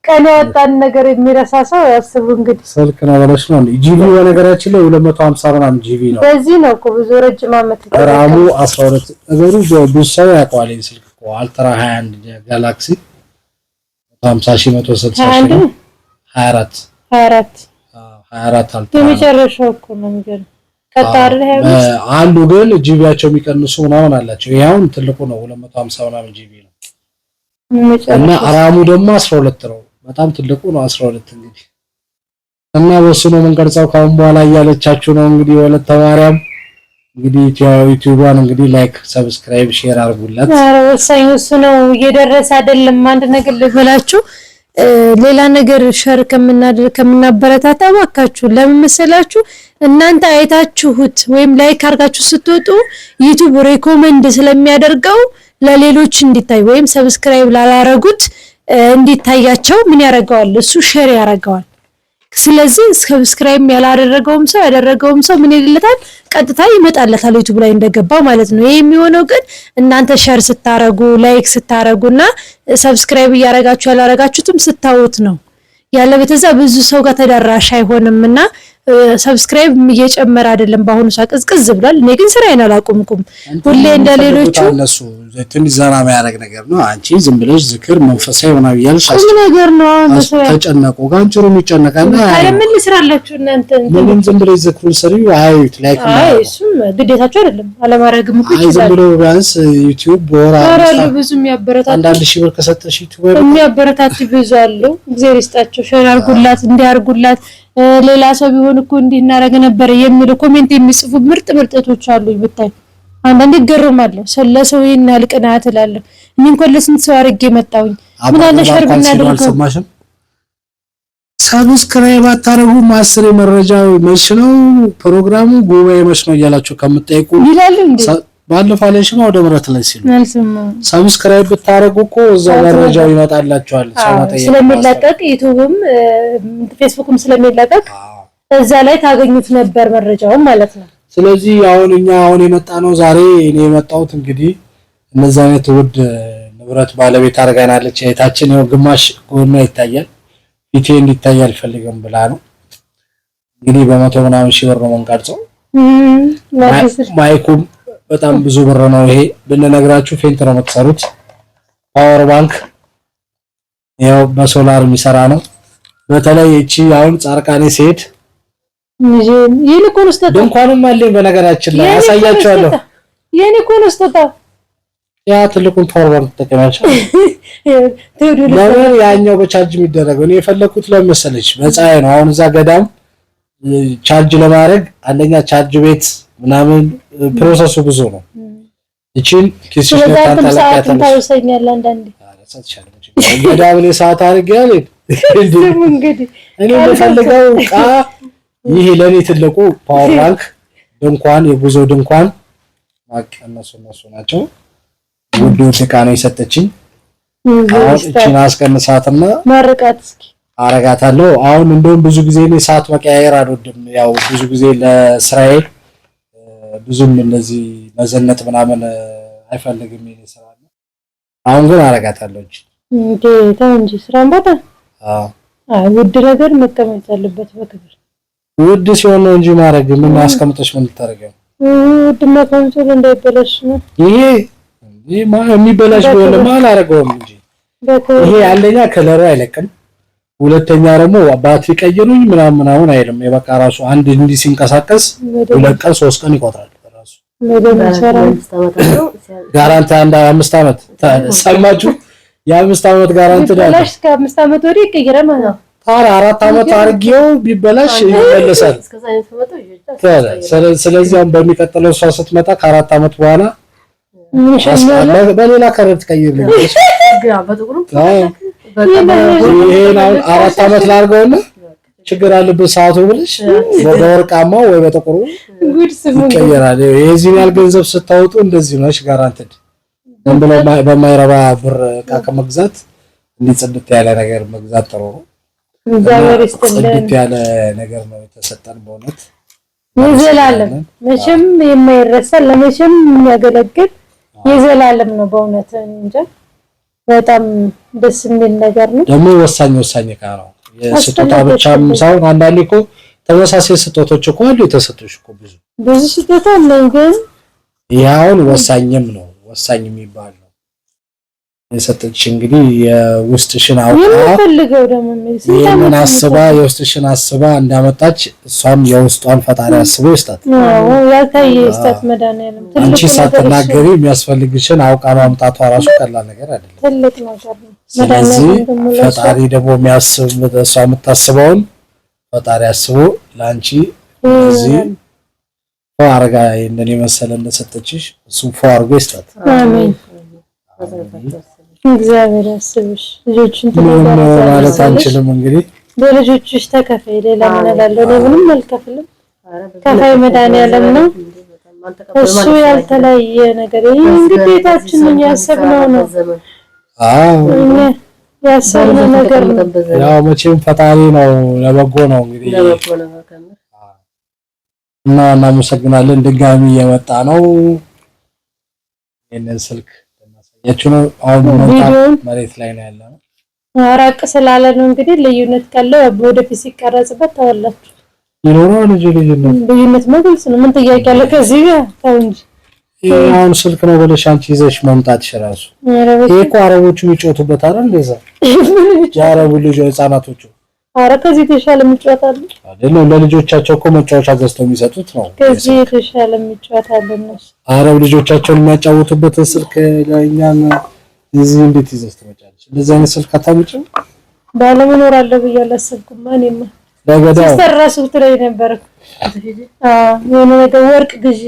ቀን ያወጣን ነገር የሚረሳ ሰው ያስቡ እንግዲህ ስልክ ነው ብለሽ ነው እንዴ? ጂቢ በነገራችን ላይ 250 ምናምን ጂቢ ነው። በዚህ ነው እኮ ብዙ ረጅም ዓመት ራሙ 12 ነገሩ ብዙ ሰው ያውቀዋል። ስልክ እኮ አልትራ 21 ጋላክሲ 50 160 24 አልትራ የመጨረሻው እኮ ነው እንግዲህ አሉ ግን ጂቢያቸው የሚቀንሱ ምናምን አላቸው። ይሄውን ትልቁ ነው 250 ምናምን ጂቢ ነው እና ራሙ ደግሞ 12 ነው። በጣም ትልቁ ነው 12 እንግዲህ እና በሱ ነው የምንቀርጸው ካሁን በኋላ እያለቻችሁ ነው እንግዲህ ወለተ ማርያም እንግዲህ ዩቲዩብን እንግዲህ ላይክ ሰብስክራይብ ሼር አድርጉላት። ወሳኝ እሱ ነው። እየደረሰ አይደለም። አንድ ነገር ልበላችሁ፣ ሌላ ነገር ሸር ከምናበረታታ እባካችሁ ለምን መሰላችሁ? እናንተ አይታችሁት ወይም ላይክ አድርጋችሁ ስትወጡ ዩቲዩብ ሪኮመንድ ስለሚያደርገው ለሌሎች እንዲታይ ወይም ሰብስክራይብ ላላረጉት እንዲታያቸው ምን ያደርገዋል? እሱ ሼር ያደርገዋል። ስለዚህ ሰብስክራይብ ያላደረገውም ሰው ያደረገውም ሰው ምን ይልለታል? ቀጥታ ይመጣለታል ዩቲዩብ ላይ እንደገባ ማለት ነው። ይሄ የሚሆነው ግን እናንተ ሼር ስታረጉ ላይክ ስታረጉና ሰብስክራይብ እያረጋችሁ ያላረጋችሁትም ስታዩት ነው። ያለበተዛ ብዙ ሰው ጋር ተደራሽ አይሆንምና ሰብስክራይብ እየጨመረ አይደለም። በአሁኑ ሰዓት ቅዝቅዝ ብሏል። እኔ ግን ስራዬን አላቆምኩም። ሁሌ እንደሌሎቹ እነሱ ትንሽ ዘና የሚያደርግ ነገር ነው። አንቺ ዝም ብለሽ ዝክር መንፈሳዊ ምናምን እያልሽ ነገር ነው ተጨነቁ። ጋንጭሩ ይጨነቃል። አይ ምን ልስራላችሁ እናንተ ምንም ዝም ብለሽ ዝክሩን ስሪው። አዩት ላይክ አይ እሱም ግዴታችሁ አይደለም። አለማረግም እኮ ይችላል። ዝም ብሎ ቢያንስ ዩቲዩብ በወራሉ ብዙ የሚያበረታቱ አንዳንድ ሺህ ብር ከሰጠሽ ዩቲዩብ የሚያበረታቱ ብዙ አሉ። እግዚአብሔር ይስጣቸው። ሼር አድርጉላት፣ እንዲያርጉላት። ሌላ ሰው ቢሆን እኮ እንዲህ እናረግ ነበር የሚሉ ኮሜንት የሚጽፉ ምርጥ ምርጥቶች አሉ። ብታይ አንዳንዴ ገርማለሁ። ስለሰው ይሄን ያልቀናት እላለሁ። እኔ እንኳን ለስንት ሰው አርጌ መጣሁኝ። ምን አለ ሸር ብናደርገው ሰብስክራይብ አታረጉ። ማስሬ መረጃው መች ነው ፕሮግራሙ ጉባኤ መች ነው እያላችሁ ከምትጠይቁ ይላል እንዴ ባለፈው አለሽማ ወደ ምረት ላይ ሲሉ ሰብስክራይብ ብታረጉ እኮ እዛው መረጃው ይመጣላችኋል። ስለሚለቀቅ ዩቲዩብም ፌስቡክም ስለሚለቀቅ እዛ ላይ ታገኙት ነበር መረጃውን ማለት ነው። ስለዚህ አሁን የመጣ ነው ዛሬ እኔ የመጣሁት እንግዲህ እነዛ አይነት ውድ ንብረት ባለቤት አርጋናለች። እህታችን ነው ግማሽ ጎኗ ይታያል፣ ፊቴ እንዲታይ አልፈልግም ብላ ነው እንግዲህ በመቶ ምናምን ሺህ ብር ነው የምንቀርጸው። ማይኩም በጣም ብዙ ብር ነው። ይሄ ብንነግራችሁ ፌንት ነው የምትሰሩት። ፓወር ባንክ ያው በሶላር የሚሰራ ነው። በተለይ እቺ አሁን ጻርቃኔ ሲሄድ ይልቁን ስተታ ድንኳንም አለኝ በነገራችን ላይ አሳያችኋለሁ። የኔ ኮን ስተታ ያ ትልቁን ፓወር ባንክ ተጠቅማችሁ ለምን ያኛው በቻርጅ የሚደረገው እኔ የፈለኩት ለመሰለሽ በፀሐይ ነው። አሁን እዛ ገዳም ቻርጅ ለማድረግ አንደኛ ቻርጅ ቤት ምናምን ፕሮሰሱ ብዙ ነው። እቺን ኪስሽ ነው ታንታላቃታለሽ ታውሰኛል አንዳንዴ ገዳም ላይ ሰዓት አድርጌያለሁ። እንግዲህ እኔ የምፈልገው ቃ ይሄ ለኔ ትልቁ ፓወር ባንክ ድንኳን የጉዞ ድንኳን ማቀነሱ ናቸው። ውድ ዕቃ ነው የሰጠችኝ። አሁን እቺን አስቀንሳትና ማርቃት እስኪ አረጋታለሁ። አሁን እንደውም ብዙ ጊዜ እኔ ሰዓት መቀያየር አልወድም። ያው ብዙ ጊዜ ለስራዬ ብዙም እንደዚህ መዘነጥ ምናምን አይፈልግም ይሄ ስራ ነው። አሁን ግን አረጋታለሁ እንጂ እንጂ ስራን ቦታ አይ ውድ ነገር መቀመጥ አለበት በክብር። ውድ ሲሆን ነው እንጂ ማረግ ምን አስቀምጠሽ ምን ልታረጋው? ውድ መኮንሶል እንዳይበላሽ ነው። ይሄ የሚበላሽ ቢሆን ማን አረጋውም እንጂ ይሄ አንደኛ ከለሩ አይለቅም፣ ሁለተኛ ደግሞ ባትሪ ቀይሩኝ ምናምን አይልም። የበቃ ራሱ አንድ እንዲህ ሲንቀሳቀስ 2 ቀን 3 ቀን ይቆጥራል ራሱ። ጋራንቲ አንድ 5 አመት ሰማችሁ? የ5 አመት ጋራንቲ ነው። ቢበላሽ ከ5 አመት ወዲህ ይቀየራል ማለት ነው። 4 አመት አርጌው ቢበላሽ ይመለሳል። ስለዚህ አሁን በሚቀጥለው እሷ ስትመጣ ከ4 አመት በኋላ በሌላ ከረር ትቀይርልኝ ይሄን አሁን 4 አመት ላርገውና ችግር አለበት ሰዓቱ ብለሽ በወርቃማው ወይ በጥቁሩ ይቀየራል። የዚህን ያህል ገንዘብ ስታወጡ እንደዚህ ነው ጋራንቲድ። ዝም ብሎ በማይረባ ብር ዕቃ ከመግዛት እንዲጽድት ያለ ነገር መግዛት ጥሩ ነው። ጽድት ያለ ነገር ነው የተሰጠን በእውነት የዘላለም መቼም የማይረሳ ለመቼም የሚያገለግል የዘላለም ነው በእውነት እንጂ በጣም ደስ የሚል ነገር ነው። ደግሞ ወሳኝ ዕቃ ነው። የስጦታ ብቻም ሳይሆን አንዳንዴ እኮ ተመሳሳይ ስጦታዎች እኮ አሉ የተሰጡሽ እኮ ብዙ ስጦታ አለ። ግን ያውን ወሳኝም ነው ወሳኝ የሚባል ነው የሰጠች። እንግዲህ የውስጥሽን አውቃ የምፈልገው ደግሞ ምን አስባ የውስጥሽን አስባ እንዳመጣች እሷም የውስጧን ፈጣሪ አስቦ ይስጣት። ያልታየ ይስጣት መድኃኒዓለም። አንቺ ሳትናገሪ የሚያስፈልግሽን አውቃ ማምጣቷ ራሱ ቀላል ነገር አይደለም፣ ትልቅ ነገር ነው። ስለዚህ ፈጣሪ ደግሞ የሚያስብ እሷ የምታስበውን ፈጣሪ አስቦ ላንቺ እዚህ አረጋ እንደኔ መሰለ እንደሰጠችሽ እሱም አርጎ ይስጣት። አሜን። እግዚአብሔር ያስብሽ። ልጆችን ማለት አንችልም እንግዲህ በልጆችሽ ተከፈይ። ሌላ ምን እላለሁ? ምንም አልከፍልም። ከፋይ መድኃኒዓለም ነው። እሱ ያልተለየ ነገር ግዴታችን ነው። ያሰብነው ነው። ያሰብነው ነገር ነው። ያው መቼም ፈጣሪ ነው ለበጎ ነው እንግዲህ እና እናመሰግናለን። ድጋሚ እየመጣ ነው። ይሄንን ስልክ እናሳያችሁ ነው። አሁን መሬት ላይ ነው ያለው። አራቅ ስላለ ነው እንግዲህ ልዩነት ካለው ወደፊት ሲቀረጽበት ተወላችሁ ይኖራል። ልዩነት መግለጽ ነው። ምን ጥያቄ አለ ከዚህ ጋር? ተው እንጂ አሁን ስልክ ነው ብለሽ አንቺ ይዘሽ መምጣትሽ እራሱ ይሄ እኮ አረቦቹ የሚጮቱበት አይደል? እንደዛ የአረቡ ልጅ ህፃናቶቹ ኧረ ከዚህ የተሻለ የሚጫወታሉ አይደለም። ለልጆቻቸው እኮ መጫወቻ ገዝተው የሚሰጡት ነው። ከዚህ የተሻለ የሚጫወታሉ እነሱ። አረብ ልጆቻቸውን የሚያጫውቱበት ስልክ ለእኛም እዚህ እንዴት ይዘሽ ትመጫለሽ? እንደዚህ አይነት ስልክ አታመጭም? ባለመኖር አለ ብዬ አላሰብኩም። እኔማ ለገዳው ሲስተራሱ ትለኝ ነበር። የሆነ ነገር ወርቅ ግዢ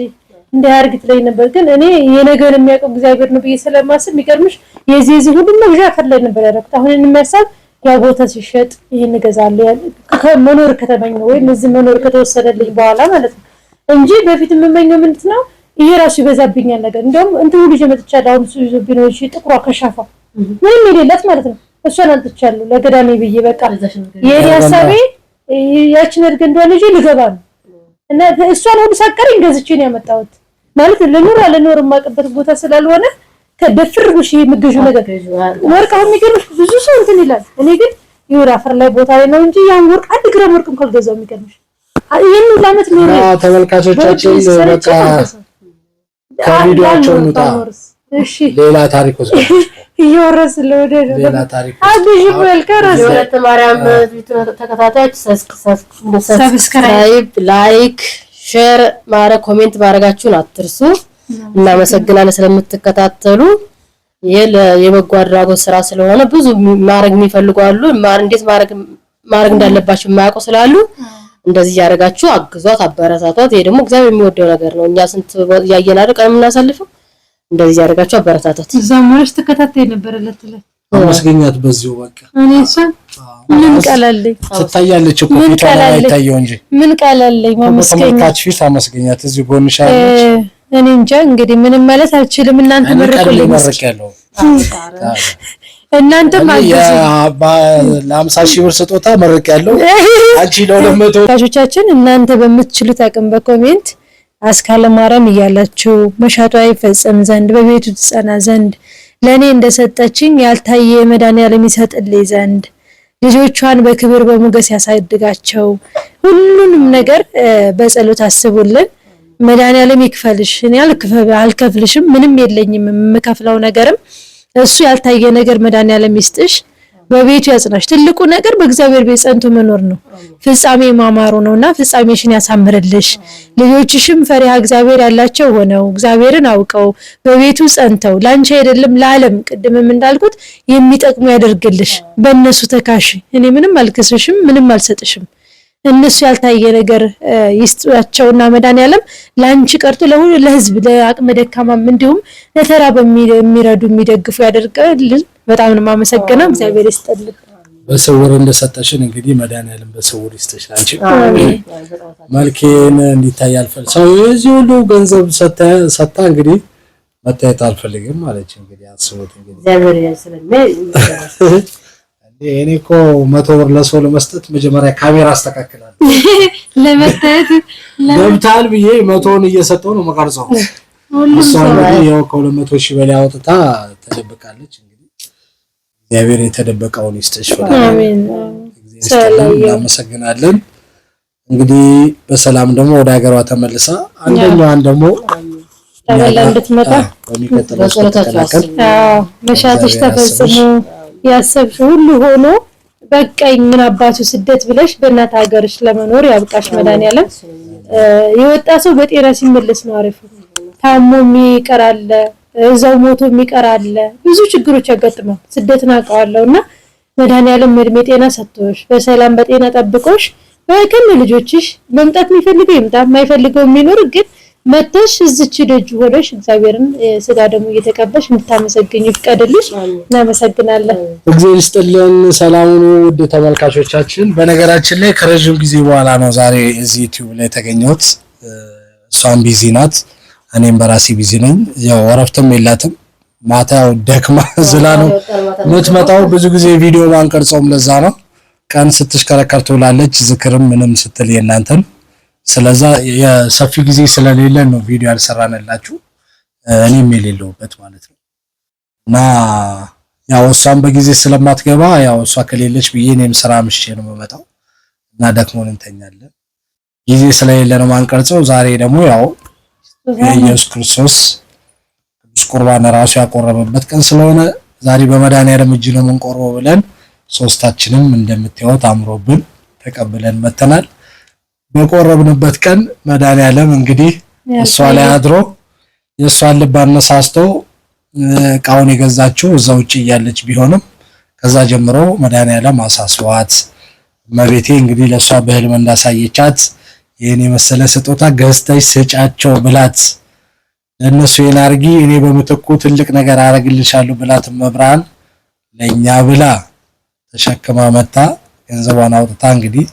እንዲያርግ ትለኝ ነበር። ግን እኔ የነገር የሚያውቀው እግዚአብሔር ነው ብዬ ስለማስብ የሚገርምሽ የዚህ ሁሉ መግዣ ፈለኝ ነበር ያደረኩት። አሁን የሚያሳብ ያ ቦታ ሲሸጥ ይሄን እገዛለሁ ያለ ከመኖር ከተመኘው ወይ እዚህ መኖር ከተወሰደልኝ በኋላ ማለት ነው እንጂ በፊት የምመኘው ምንድነው ይሄ ራሱ ይበዛብኛል ነገር። እንደውም እንትን ልጅ መጥቻለሁ። አሁን ሱዙ ነው እሺ፣ ጥቁሯ ከሻፋ ምንም የሌላት ማለት ነው። እሷን አንጥቻለሁ ለገዳሜ ብዬ በቃ የኔ ሐሳቤ ያችን እርገንዷ ልጅ ልገባ ነው እና እሷን ሁሉ ሳቀረኝ ገዝቼ ነው ያመጣሁት ማለት ለኑር ማቀበት ቦታ ስላልሆነ ተደፍርሽ የምገዡ ነገር ወርቃው የሚገርምሽ ብዙ ሰው እንትን ይላል። እኔ ግን ይወራ አፈር ላይ ቦታ ላይ ነው እንጂ ያን ወርቅ 1 ግራም ወርቅ እንኳን ገዛው የሚገርምሽ ይሄን ለአመት ነው ተመልካቾቻችን በቃ ከቪዲዮአቸው እንውጣ። እሺ ሌላ ታሪክ ወስዶ ይወረስ ለወደ ሌላ ታሪክ አብይ ወልከራስ የወለተ ማርያም ተከታታዮች ሰብስክራይብ፣ ላይክ፣ ሼር ማድረግ ኮሜንት ማድረጋችሁን አትርሱ። እናመሰግናለን ስለምትከታተሉ። ይሄ የበጎ አድራጎት ስራ ስለሆነ ብዙ ማድረግ የሚፈልጉ አሉ። እንዴት ማድረግ እንዳለባችሁ የማያውቁ ስላሉ እንደዚህ ያደርጋችሁ አግዟት፣ አበረታቷት። ይሄ ደግሞ እግዚአብሔር የሚወደው ነገር ነው። እኛ ስንት ያየን አይደል ቀን የምናሳልፈው። እንደዚህ ያደርጋችሁ አበረታቷት። ዘመንሽ ተከታታይ ነበር ለተለ አመስገኛት በዚሁ በቃ እኔ እሷን ምን ቀላለኝ ትታያለች እኮ ፊቷ ላይ አይታየው እንጂ ምን ቀላለኝ ማመስገኛት ፊት አመስገኛት እዚህ ጎንሽ አለች። እኔ እንጃ እንግዲህ ምንም ማለት አልችልም። እናንተ መረቁልኝ መረቀለው እናንተ ማገዙ ለ50,000 ብር ስጦታ መረቅ ያለው አንቺ ለ200 ታጆቻችን እናንተ በምትችሉት አቅም በኮሜንት አስካለ ማርያም እያላችሁ መሻቷ ይፈጸም ዘንድ በቤቱ ትጸና ዘንድ ለኔ እንደሰጠችኝ ያልታየ መድኃኒዓለም ይሰጥልኝ ዘንድ ልጆቿን በክብር በሞገስ ያሳድጋቸው። ሁሉንም ነገር በጸሎት አስቡልን። መድኃኒዓለም ይክፈልሽ። እኔ አልከፍልሽም፣ ምንም የለኝም የምከፍለው ነገርም እሱ ያልታየ ነገር መድኃኒዓለም ይስጥሽ፣ በቤቱ ያጽናሽ። ትልቁ ነገር በእግዚአብሔር ቤት ጸንቶ መኖር ነው። ፍጻሜ ማማሩ ነውና ፍጻሜሽን ያሳምርልሽ። ልጆችሽም ፈሪሃ እግዚአብሔር ያላቸው ሆነው እግዚአብሔርን አውቀው በቤቱ ጸንተው ላንቺ አይደለም ለዓለም ቅድምም እንዳልኩት የሚጠቅሙ ያደርግልሽ። በእነሱ ተካሽ። እኔ ምንም አልከስሽም፣ ምንም አልሰጥሽም። እነሱ ያልታየ ነገር ይስጣቸውና መድኃኒዓለም ላንቺ ቀርቶ ለሁሉ ለህዝብ ለአቅመ ደካማም እንዲሁም ለተራ በሚረዱ የሚደግፉ ያደርጋልን። በጣም ነው ማመሰግነው። እግዚአብሔር ይስጥልኝ። በስውር እንደሰጠሽን እንግዲህ መድኃኒዓለም በስውር ይስጥሽ። ላንቺ መልኬን እንዲታይ አልፈልግም። ሰው እዚህ ሁሉ ገንዘብ ሰጣ እንግዲህ መታየት አልፈልግም ማለች። እንግዲህ አስቡት እንግዲህ እግዚአብሔር ያስለኝ እኔ እኮ 100 ብር ለሰው ለመስጠት መጀመሪያ ካሜራ አስተካክላለሁ ለመታየት ለምታል ብዬ 100ን እየሰጠው ነው መቀርጸው። እሷ እንግዲህ ያው ከ200,000 በላይ አውጥታ ተደብቃለች። እንግዲህ እግዚአብሔር የተደበቀውን ይስጥሽ። አሜን። ሰላም እናመሰግናለን። እንግዲህ በሰላም ደግሞ ወደ ሀገሯ ተመልሳ አንደኛዋን ደግሞ ተበላ እንድትመጣ በሚቀጥለው ተከታተል። መሻትሽ ተፈጽሞ ያሰብሽ ሁሉ ሆኖ በቃኝ ምን አባቱ ስደት ብለሽ በእናት ሀገርሽ ለመኖር ያብቃሽ። መድኃኒዓለም የወጣ ሰው በጤና ሲመለስ ነው አሪፍ። ታሞ የሚቀራል እዛው ሞቶ የሚቀራል ብዙ ችግሮች ያጋጥማል። ስደትን አውቀዋለሁና መድኃኒዓለም እድሜ ጤና ሰጥቶሽ በሰላም በጤና ጠብቆሽ በከነ ልጆችሽ መምጣት የሚፈልገው ይምጣ፣ የማይፈልገው የሚኖር ግን መተሽ እዚች ደጅ ሆነሽ እግዚአብሔርን ስጋ ደግሞ እየተቀበልሽ እንድታመሰግኝ ይፍቀድልሽ። እናመሰግናለን። እግዚአብሔር ይስጥልን። ሰላም ሁኑ ውድ ተመልካቾቻችን። በነገራችን ላይ ከረጅም ጊዜ በኋላ ነው ዛሬ እዚህ ዩቲዩብ ላይ ተገኘሁት። እሷም ቢዚ ናት፣ እኔም በራሴ ቢዚ ነኝ። ያው ወረፍትም የላትም ማታው ደክማ ዝላ ነው የምትመጣው። ብዙ ጊዜ ቪዲዮ ባንቀርጸውም ለዛ ነው። ቀን ስትሽከረከር ትውላለች፣ ዝክርም ምንም ስትል የእናንተን ስለዛ የሰፊ ጊዜ ስለሌለ ነው ቪዲዮ ያልሰራንላችሁ እኔም የሌለውበት ማለት ነው። እና ያው እሷም በጊዜ ስለማትገባ ያው እሷ ከሌለች ብዬ እኔም ስራ ምሽቼ ነው የምመጣው እና ደክሞን እንተኛለን። ጊዜ ስለሌለ ነው ማንቀርጸው። ዛሬ ደግሞ ያው የኢየሱስ ክርስቶስ ቅዱስ ቁርባን ራሱ ያቆረበበት ቀን ስለሆነ ዛሬ በመድኃኒዓለም እጅ ነው የምንቆርበው ብለን ሶስታችንም እንደምታዩት አምሮብን ተቀብለን መተናል። በቆረብንበት ቀን መድኃኒዓለም እንግዲህ እሷ ላይ አድሮ የእሷን ልብ አነሳስቶ እቃውን የገዛችው እዛ ውጪ እያለች ቢሆንም ከዛ ጀምሮ መድኃኒዓለም አሳስቧት መቤቴ እንግዲህ ለሷ በህልም እንዳሳየቻት ይሄን የመሰለ ስጦታ ገዝተሽ ስጫቸው ብላት ለነሱ የናርጊ እኔ በመተኩ ትልቅ ነገር አረግልሻለሁ ብላት መብራን ለኛ ብላ ተሸክማ መጣ። ገንዘቧን አውጥታ እንግዲህ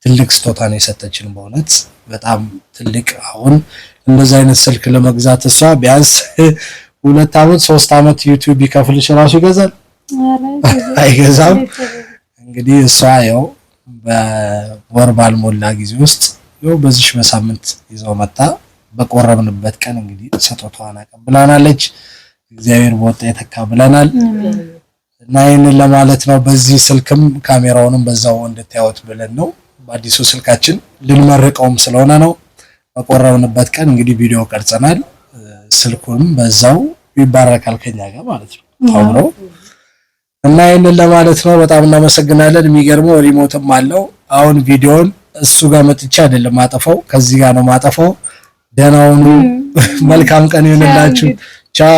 ትልቅ ስጦታ ነው የሰጠችን። በእውነት በጣም ትልቅ። አሁን እንደዚህ አይነት ስልክ ለመግዛት እሷ ቢያንስ 2 አመት 3 አመት ዩቲዩብ ይከፍልሽ ራሱ ይገዛል አይገዛም። እንግዲህ እሷ ያው በወር ባልሞላ ጊዜ ውስጥ ያው በዚህ በሳምንት ይዘው መጣ። በቆረብንበት ቀን እንግዲህ ስጦታዋን አቀብላናለች። እግዚአብሔር በወጣ የተካ ብለናል እና ይሄንን ለማለት ነው። በዚህ ስልክም ካሜራውንም በዛው እንድታዩት ብለን ነው። በአዲሱ ስልካችን ልንመርቀውም ስለሆነ ነው። በቆረብንበት ቀን እንግዲህ ቪዲዮ ቀርጸናል። ስልኩንም በዛው ይባረካል ከኛ ጋር ማለት ነው አብሮ እና ይሄንን ለማለት ነው። በጣም እናመሰግናለን። የሚገርመው ሪሞትም አለው። አሁን ቪዲዮን እሱ ጋር መጥቼ አይደለም ማጠፋው፣ ከዚህ ጋር ነው ማጠፋው። ደህና ሁኑ። መልካም ቀን ይሁንላችሁ። ቻው